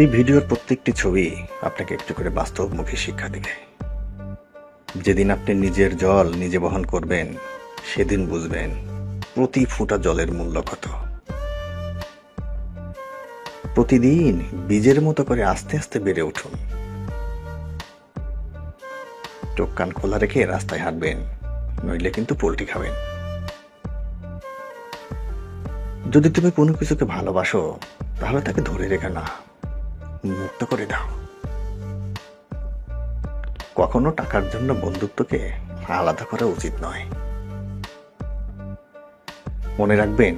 এই ভিডিওর প্রত্যেকটি ছবি আপনাকে একটু করে বাস্তবমুখী শিক্ষা দিবে। যেদিন আপনি নিজের জল নিজে বহন করবেন, সেদিন বুঝবেন প্রতি ফোঁটা জলের মূল্য কত। প্রতিদিন বীজের মতো করে আস্তে আস্তে বেড়ে উঠুন। চোখ কান খোলা রেখে রাস্তায় হাঁটবেন, নইলে কিন্তু পোল্টি খাবেন। যদি তুমি কোনো কিছুকে ভালোবাসো, তাহলে তাকে ধরে রেখে না, মুক্ত করে দাও। কখনো টাকার জন্য বন্ধুত্বকে আলাদা করা উচিত নয়। মনে রাখবেন,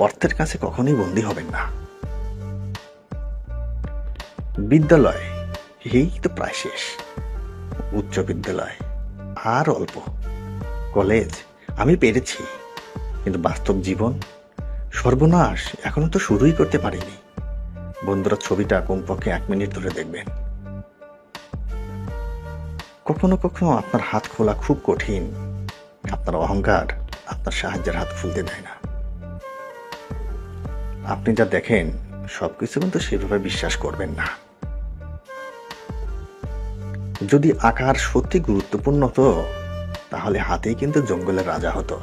অর্থের কাছে কখনোই বন্দী হবেন না। বিদ্যালয় এই তো প্রায় শেষ, উচ্চ বিদ্যালয় আর অল্প, কলেজ আমি পেরেছি, কিন্তু বাস্তব জীবন সর্বনাশ এখনো তো শুরুই করতে পারিনি। বন্ধুরা, ছবিটা কমপক্ষে 1 মিনিট ধরে দেখবেন। কখনো কখনো আপনার হাত খোলা খুব কঠিন, আপনার অহংকার আপনার সাহায্যের হাত খুলতে দেয় না। আপনি যা দেখেন সবকিছু কিন্তু সেভাবে বিশ্বাস করবেন না। যদি আকার সত্যি গুরুত্বপূর্ণ হতো, তাহলে হাতেই কিন্তু জঙ্গলের রাজা হতো।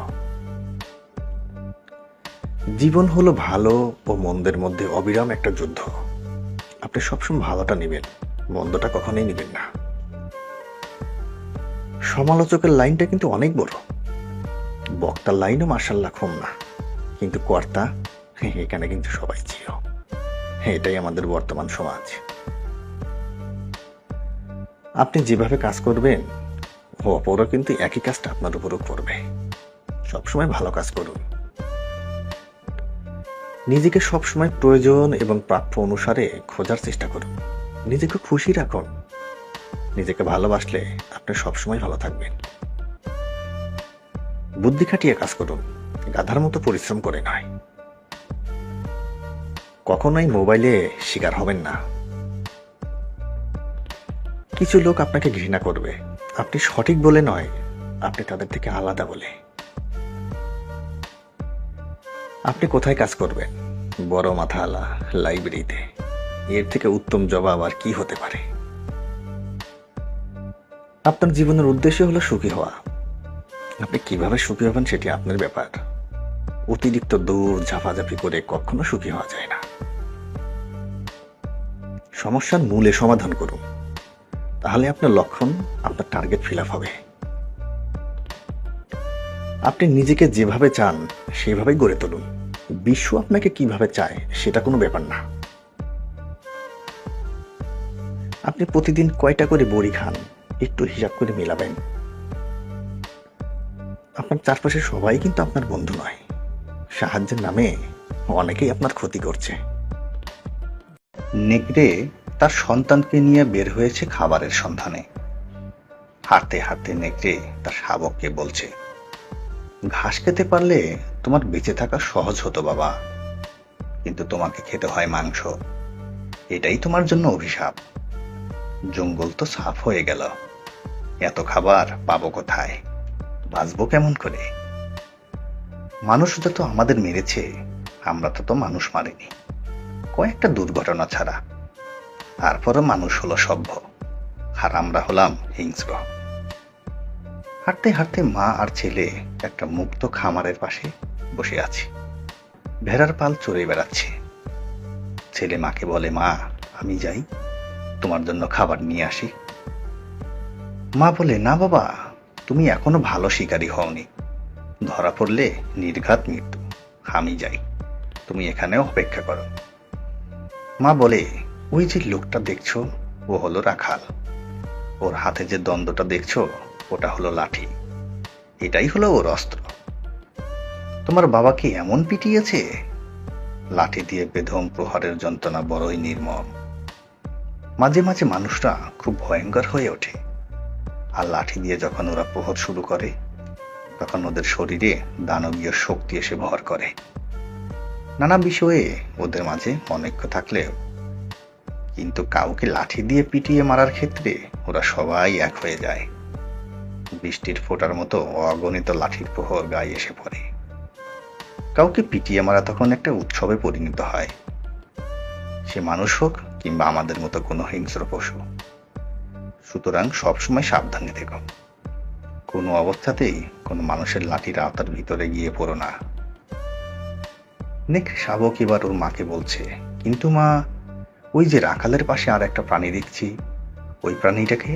জীবন হলো ভালো ও মন্দের মধ্যে অবিরাম একটা যুদ্ধ। আপনি সবসময় ভালোটা নেবেন, মন্দটা কখনোই নেবেন না। সমালোচকের লাইনটা কিন্তু অনেক বড়, বক্তার লাইনও মার্শাল্লাহ কম না, কিন্তু কর্তা এখানে কিন্তু সবাই ছিল। এটাই আমাদের বর্তমান সমাজ। আপনি যেভাবে কাজ করবেন, অপরও কিন্তু একই কাজটা আপনার উপরও করবে। সবসময় ভালো কাজ করুন। নিজেকে সবসময় প্রয়োজন এবং প্রাপ্য অনুসারে খোঁজার চেষ্টা করুন। নিজেকে খুশি রাখুন। নিজেকে ভালোবাসলে আপনি সবসময় ভালো থাকবেন। বুদ্ধি খাটিয়ে কাজ করুন, গাধার মতো পরিশ্রম করে নয়। কখনোই মোবাইলে শিকার হবেন না। কিছু লোক আপনাকে ঘৃণা করবে, আপনি সঠিক বলে নয়, আপনি তাদের থেকে আলাদা বলে। আপনি কোথায় কাজ করবেন? বড় মাথাওয়ালা লাইব্রেরিতে। এর থেকে উত্তম জবাব আর কি হতে পারে? আপনার জীবনের উদ্দেশ্য হলো সুখী হওয়া। আপনি কিভাবে সুখী হবেন সেটি আপনার ব্যাপার। অতিরিক্ত দৌড় ঝাঁপাঝাঁপি করে কখনো সুখী হওয়া যায় না। সমস্যার মূলে সমাধান করুন, তাহলে আপনার লক্ষণ, আপনার টার্গেট ফিল আপ হবে। আপনি নিজেকে যেভাবে চান সেভাবেই গড়ে তুলুন। বিশ্ব আপনাকে কিভাবে চায় সেটা কোনো ব্যাপার না। আপনি প্রতিদিন কয়টা করে বড়ি খান একটু হিসাব করে মেলাবেন। আপনার চারপাশে সবাই কিন্তু আপনার বন্ধু নয়। সাহায্যের নামে অনেকেই আপনার ক্ষতি করছে। নেকড়ে তার সন্তানকে নিয়ে বের হয়েছে খাবারের সন্ধানে। হাঁটতে হাঁটতে নেকড়ে তার শাবককে বলছে, ঘাস খেতে পারলে তোমার বেঁচে থাকা সহজ হতো বাবা, কিন্তু তোমাকে খেতে হয় মাংস। এটাই তোমার জন্য অভিশাপ। জঙ্গল তো সাফ হয়ে গেল, এত খাবার পাবো কোথায়? বাঁচবো কেমন করে? মানুষটা তো আমাদের মেরেছে, আমরা তো মানুষ মারিনি, কয়েকটা দুর্ঘটনা ছাড়া। তারপরও মানুষ হলো সভ্য, আর আমরা হলাম হিংস্র। হাঁটতে হাঁটতে মা আর ছেলে একটা মুক্ত খামারের পাশে বসে আছে। ভেড়ার পাল চড়ে বেড়াচ্ছে। ছেলে মাকে বলে, মা আমি যাই, তোমার জন্য খাবার নিয়ে আসি। মা বলে, না বাবা, তুমি এখনো ভালো শিকারী হওনি, ধরা পড়লে নির্ঘাত মৃত্যু। আমি যাই, তুমি এখানেও অপেক্ষা করো। মা বলে, ওই যে লোকটা দেখছো, ও হলো রাখাল। ওর হাতে যে দ্বন্দ্বটা দেখছো, ওটা হলো লাঠি। এটাই হলো ওর অস্ত্র। তোমার বাবাকে এমন পিটিয়েছে, লাঠি দিয়ে বেধম প্রহারের যন্ত্রণা বড়ই নির্মম। মাঝে মাঝে মানুষরা খুব ভয়ঙ্কর হয়ে ওঠে, আর লাঠি দিয়ে যখন ওরা প্রহার শুরু করে, তখন ওদের শরীরে দানবীয় শক্তি এসে ভর করে। নানা বিষয়ে ওদের মাঝে অনৈক্য থাকলেও কিন্তু কাউকে লাঠি দিয়ে পিটিয়ে মারার ক্ষেত্রে ওরা সবাই এক হয়ে যায়। বৃষ্টির ফোঁটার মতো অগণিত লাঠির প্রহর গায়ে এসে পড়ে। কাউকে পিটিয়ে মারা তখন একটা উৎসবে পরিণত হয়। সে মানুষ হোক কিংবা আমাদের মতো কোনো হিংস্র পশু। সুতরাং সবসময় সাবধানে থেকো। কোনো অবস্থাতেই কোনো মানুষের লাঠির আওতার ভিতরে গিয়ে পড়ো না। নেকড়ে শাবক এবার ওর মাকে বলছে, কিন্তু মা, ওই যে রাখালের পাশে আর একটা প্রাণী দেখছি, ওই প্রাণীটাকে?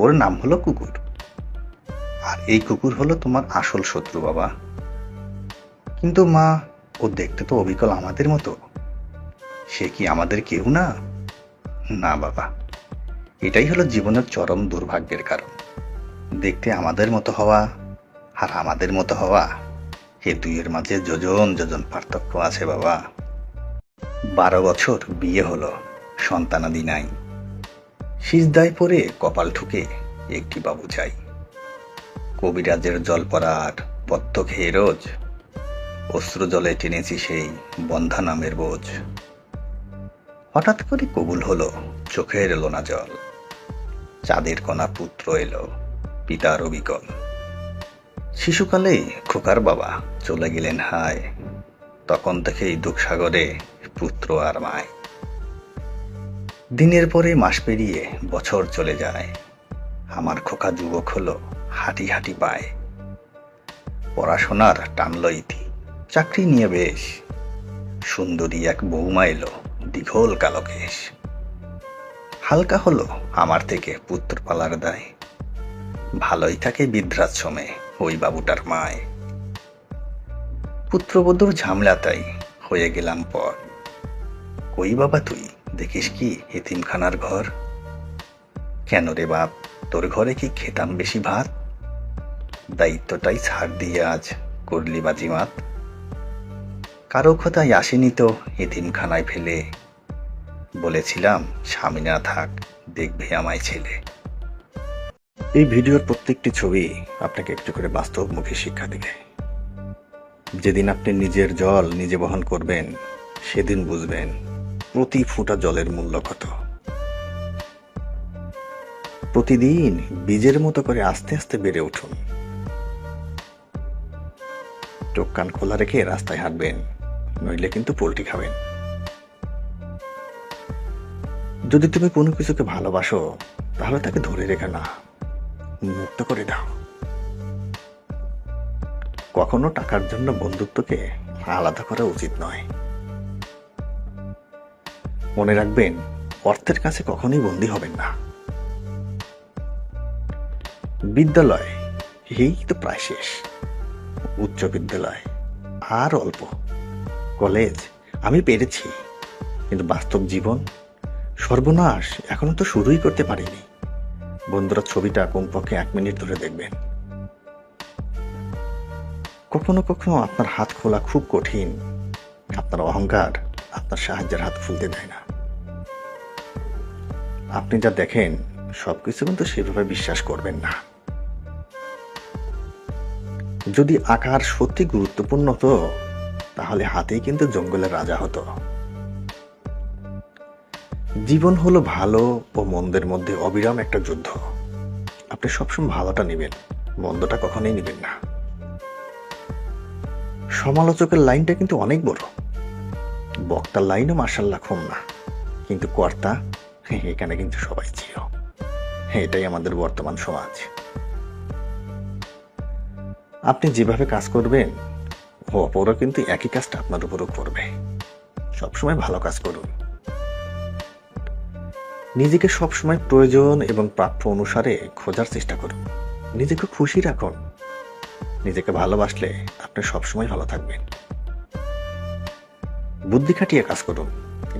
ওর নাম হলো কুকুর। আর এই কুকুর হলো তোমার আসল শত্রু বাবা। কিন্তু মা, ও দেখতে তো অবিকল আমাদের মতো। সে কি আমাদের কেউ না? না বাবা, এটাই হলো জীবনের চরম দুর্ভাগ্যের কারণ। দেখতে আমাদের মতো হওয়া আর আমাদের মতো হওয়া, এ দুইয়ের মাঝে যোজন যোজন পার্থক্য আছে বাবা। 12 বছর বিয়ে হলো, সন্তানাদি নাই। সিজদায় পড়ে কপাল ঠুকে একটি বাবু চাই। কবিরাজের জল পড়ার পথ্য খেয়ে রোজ অশ্রু জলে টেনেছি সেই বন্ধা নামের বোঝ। হঠাৎ করে কবুল হলো, চোখের এলো না জল। চাঁদের কণা পুত্র এলো, পিতার অবিকল। শিশুকালে খোকার বাবা চলে গেলেন হায়, তখন থেকেই দুঃসাগরে পুত্র আর মায়। দিনের পরে মাস পেরিয়ে বছর চলে যায়, আমার খোকা যুবক হলো, হাঁটি হাঁটি পায়। পড়াশোনার টানল ইতি, চাকরি নিয়ে বেশ। সুন্দরী এক বৌমা এলো, দীঘল কালো কেশ। হালকা হলো আমার থেকে পুত্র পালার দায়, ভালোই থাকে বৃদ্ধাশ্রমে ওই বাবুটার মায়। পুত্রবধূর ঝামেলাতাই হয়ে গেলাম পর। কই বাবা তুই দেখিস কি এতিমখানার ঘর? কেন রে বাপ, তোর ঘরে কি খেতাম বেশি ভাত? দায়িত্বটাই ছাড় দিয়ে আজ করলি বাজিমাত। কারো কথায় আসেনি তো এতিমখানায় ফেলে, বলেছিলাম স্বামী না থাক দেখবে আমায় ছেলে। এই ভিডিওর প্রত্যেকটি ছবি আপনাকে একটু করে বাস্তবমুখী শিক্ষা দিবে। যেদিন আপনি নিজের জল নিজে বহন করবেন, সেদিন বুঝবেন প্রতি ফোঁটা জলের মূল্য কত। প্রতিদিন বীজের মতো করে আস্তে আস্তে বেড়ে উঠুন। চোখ কান খোলা রেখে রাস্তায় হাঁটবেন, নইলে কিন্তু পোল্টি খাবেন। যদি তুমি কোনো কিছুকে ভালোবাসো, তাহলে তাকে ধরে রেখে না, মুক্ত করে দাও। কখনো টাকার জন্য বন্ধুত্বকে আলাদা করা উচিত নয়। মনে রাখবেন, অর্থের কাছে কখনোই বন্দী হবেন না। বিদ্যালয় এই তো প্রায় শেষ, উচ্চ বিদ্যালয় আর অল্প, কলেজ আমি পেরেছি, কিন্তু বাস্তব জীবন সর্বনাশ এখনো তো শুরুই করতে পারিনি। বন্ধুরা, ছবিটা কমপক্ষে 1 মিনিট ধরে দেখবেন। কখনো কখনো আপনার হাত খোলা খুব কঠিন, আপনার অহংকার আপনার সাহায্যের হাত খুলতে দেয় না। আপনি যা দেখেন সবকিছু কিন্তু সেভাবে বিশ্বাস করবেন না। যদি আকার সত্যি গুরুত্বপূর্ণ হতো, তাহলে হাতেই কিন্তু জঙ্গলের রাজা হতো। জীবন হলো ভালো ও মন্দের মধ্যে অবিরাম একটা যুদ্ধ। আপনি সবসময় ভালোটা নেবেন, মন্দটা কখনোই নেবেন না। সমালোচকের লাইনটা কিন্তু অনেক বড়, বক্তার লাইনও মার্শাল্লাহ কম না, কিন্তু কর্তা এখানে কিন্তু সবাই ছিল। এটাই আমাদের বর্তমান সমাজ। আপনি যেভাবে কাজ করবেন, অপরও কিন্তু একই কাজটা আপনার উপরও করবে। সবসময় ভালো কাজ করুন। নিজেকে সবসময় প্রয়োজন এবং প্রাপ্য অনুসারে খোঁজার চেষ্টা করুন। নিজেকে খুশি রাখুন। নিজেকে ভালোবাসলে আপনি সবসময় ভালো থাকবেন। বুদ্ধি খাটিয়ে কাজ করুন,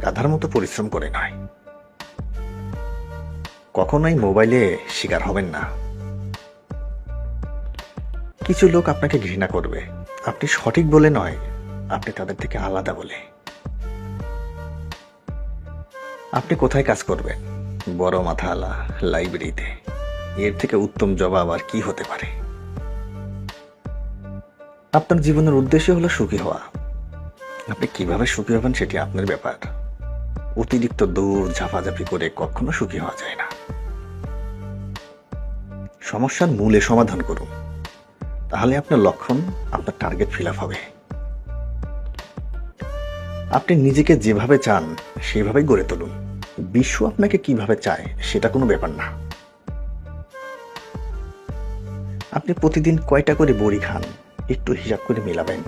গাধার মতো পরিশ্রম করে নয়। কখনোই মোবাইলে শিকার হবেন না। কিছু লোক আপনাকে ঘৃণা করবে, আপনি সঠিক বলে নয়, আপনি তাদের থেকে আলাদা বলে। আপনি কোথায় কাজ করবেন? বড় মাথাওয়ালা লাইব্রেরিতে। এর থেকে উত্তম জবাব আর কি হতে পারে? আপনার জীবনের উদ্দেশ্য হলো সুখী হওয়া। আপনি কিভাবে সুখী হবেন সেটি আপনার ব্যাপার। অতিরিক্ত দূর ঝাপাঝাপি করে কখনো সুখী হওয়া যায় না। সমস্যার মূলে সমাধান করুন, তাহলে আপনার লক্ষণ, আপনার টার্গেট ফিল আপ হবে। আপনি নিজেকে যেভাবে চান সেভাবেই গড়ে তুলুন। বিশ্ব আপনাকে কিভাবে চায় সেটা কোনো ব্যাপার না। আপনি প্রতিদিন কয়টা করে বড়ি খান একটু হিসাব করে মেলাবেন।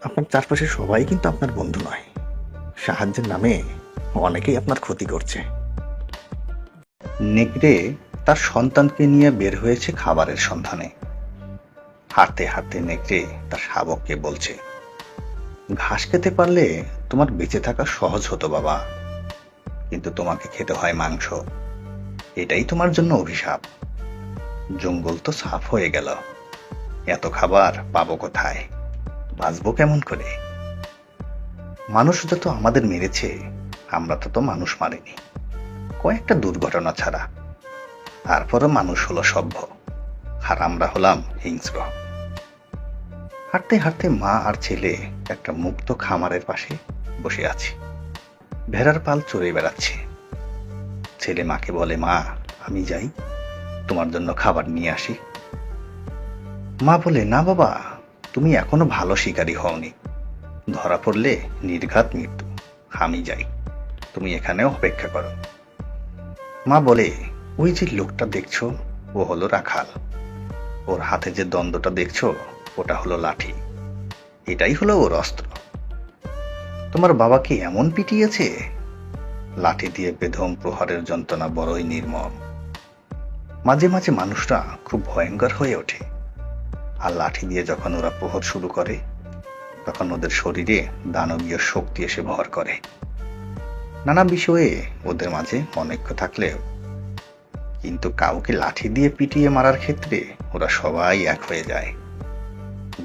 আপনার চারপাশে সবাই কিন্তু আপনার বন্ধু নয়। সাহায্যের নামে অনেকেই আপনার ক্ষতি করছে। নেকড়ে তার সন্তানকে নিয়ে বের হয়েছে খাবারের সন্ধানে। হাঁটতে হাঁটতে নেকড়ে তার শাবককে বলছে, ঘাস খেতে পারলে তোমার বেঁচে থাকা সহজ হতো বাবা, কিন্তু তোমাকে খেতে হয় মাংস। এটাই তোমার জন্য অভিশাপ। জঙ্গল তো সাফ হয়ে গেল, এত খাবার পাবো কোথায়? বাঁচবো কেমন করে? মানুষ যত আমাদের মেরেছে, আমরা তত মানুষ মারিনি, কয়েকটা দুর্ঘটনা ছাড়া। তারপরও মানুষ হলো সভ্য, আর আমরা হলাম হিংস্র। হাঁটতে হাঁটতে মা আর ছেলে একটা মুক্ত খামারের পাশে বসে আছে। ভেড়ার পাল চড়ে বেড়াচ্ছে। ছেলে মাকে বলে, মা আমি যাই, তোমার জন্য খাবার নিয়ে আসি। মা বলে, না বাবা, তুমি এখনো ভালো শিকারী হওনি, ধরা পড়লে নির্ঘাত মৃত্যু। আমি যাই, তুমি এখানে অপেক্ষা করো। মা বলে, ওই যে লোকটা দেখছো, ও হলো রাখাল। ওর হাতে যে দ্বন্দ্বটা দেখছো, ওটা হলো লাঠি। এটাই হলো ওর অস্ত্র। তোমার বাবাকে এমন পিটিয়েছে, লাঠি দিয়ে বেধম প্রহারের যন্ত্রণা বড়ই নির্মম। মাঝে মাঝে মানুষরা খুব ভয়ঙ্কর হয়ে ওঠে, আর লাঠি দিয়ে যখন ওরা প্রহার শুরু করে, তখন ওদের শরীরে দানবীয় শক্তি এসে ভর করে। নানা বিষয়ে ওদের মাঝে অনৈক্য থাকলেও কিন্তু কাউকে লাঠি দিয়ে পিটিয়ে মারার ক্ষেত্রে ওরা সবাই এক হয়ে যায়।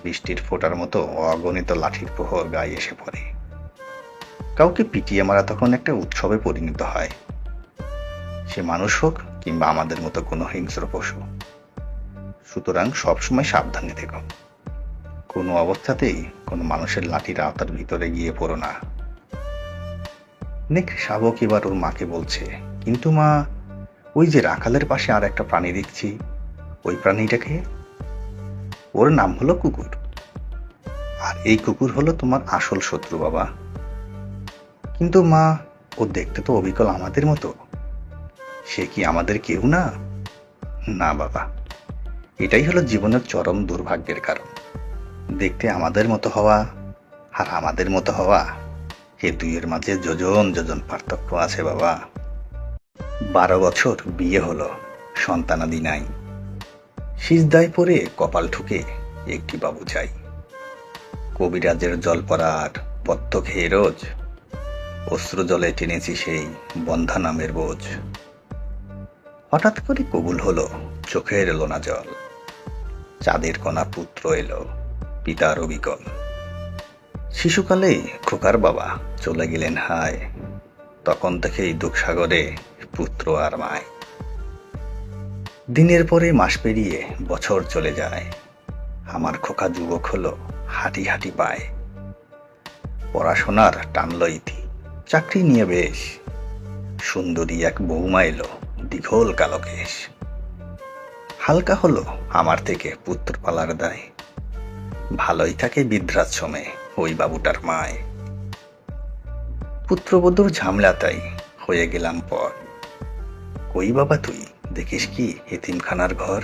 বৃষ্টির ফোঁটার মতো অগণিত লাঠির প্রহর গায়ে এসে পড়ে। কাউকে পিটিয়ে মারা তখন একটা উৎসবে পরিণত হয়, সে মানুষ হোক কিংবা আমাদের মতো কোনো হিংস্র পশু। সুতরাং সবসময় সাবধানে থেকো, কোনো অবস্থাতেই কোনো মানুষের লাঠির আওতার ভিতরে গিয়ে পড়ো না। নেকড়ে শাবক এবার ওর মাকে বলছে, কিন্তু মা, ওই যে রাখালের পাশে আর একটা প্রাণী দেখছি, ওই প্রাণীটাকে? ওর নাম হলো কুকুর, আর এই কুকুর হলো তোমার আসল শত্রু বাবা। কিন্তু মা, ও দেখতে তো অবিকল আমাদের মতো, সে কি আমাদের কেউ না? না বাবা, এটাই হলো জীবনের চরম দুর্ভাগ্যের কারণ। দেখতে আমাদের মতো হওয়া আর আমাদের মতো হওয়া, এ দুইয়ের মাঝে যোজন যোজন পার্থক্য আছে বাবা। 12 বছর বিয়ে হলো, সন্তানাদি নাই। সিজদায় পড়ে কপাল ঠুকে একটি বাবু চাই। কবিরাজের জল পড়ার পথ্য খেয়ে রোজ অশ্রু জলে টেনেছি সেই বন্ধা নামের বোঝ। হঠাৎ করে কবুল হলো, চোখের এলো না জল। চাঁদের কণা পুত্র এলো, পিতার অবিকল। শিশুকালে খোকার বাবা চলে গেলেন হায়, তখন থেকেই দুঃসাগরে পুত্র আর মায়। দিনের পরে মাস পেরিয়ে বছর চলে যায়, আমার খোকা যুবক হলো, হাঁটি হাঁটি পায়। পড়াশোনার টানলো ইতি, চাকরি নিয়ে বেশ। সুন্দরী এক বৌমা এলো, দীঘল কালো কেশ। হালকা হলো আমার থেকে পুত্র পালার দায়, ভালোই থাকে বৃদ্ধাশ্রমে ওই বাবুটার মায়। পুত্রবধূর ঝামেলাতাই হয়ে গেলাম পর। কই বাবা তুই, দেখিস কি এতিমখানার ঘর?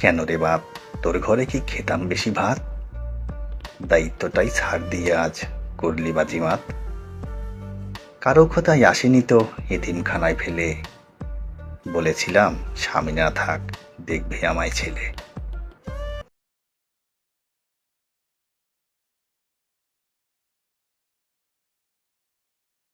কেন রে বাপ, তোর ঘরে কি খেতাম বেশি ভাত? দায়িত্বটাই ছাড় দিয়ে আজ করলি বাজিমাত। কারো কথাই আসেনি তো এতিমখানায় ফেলে, বলেছিলাম স্বামী না থাক দেখবে আমায় ছেলে।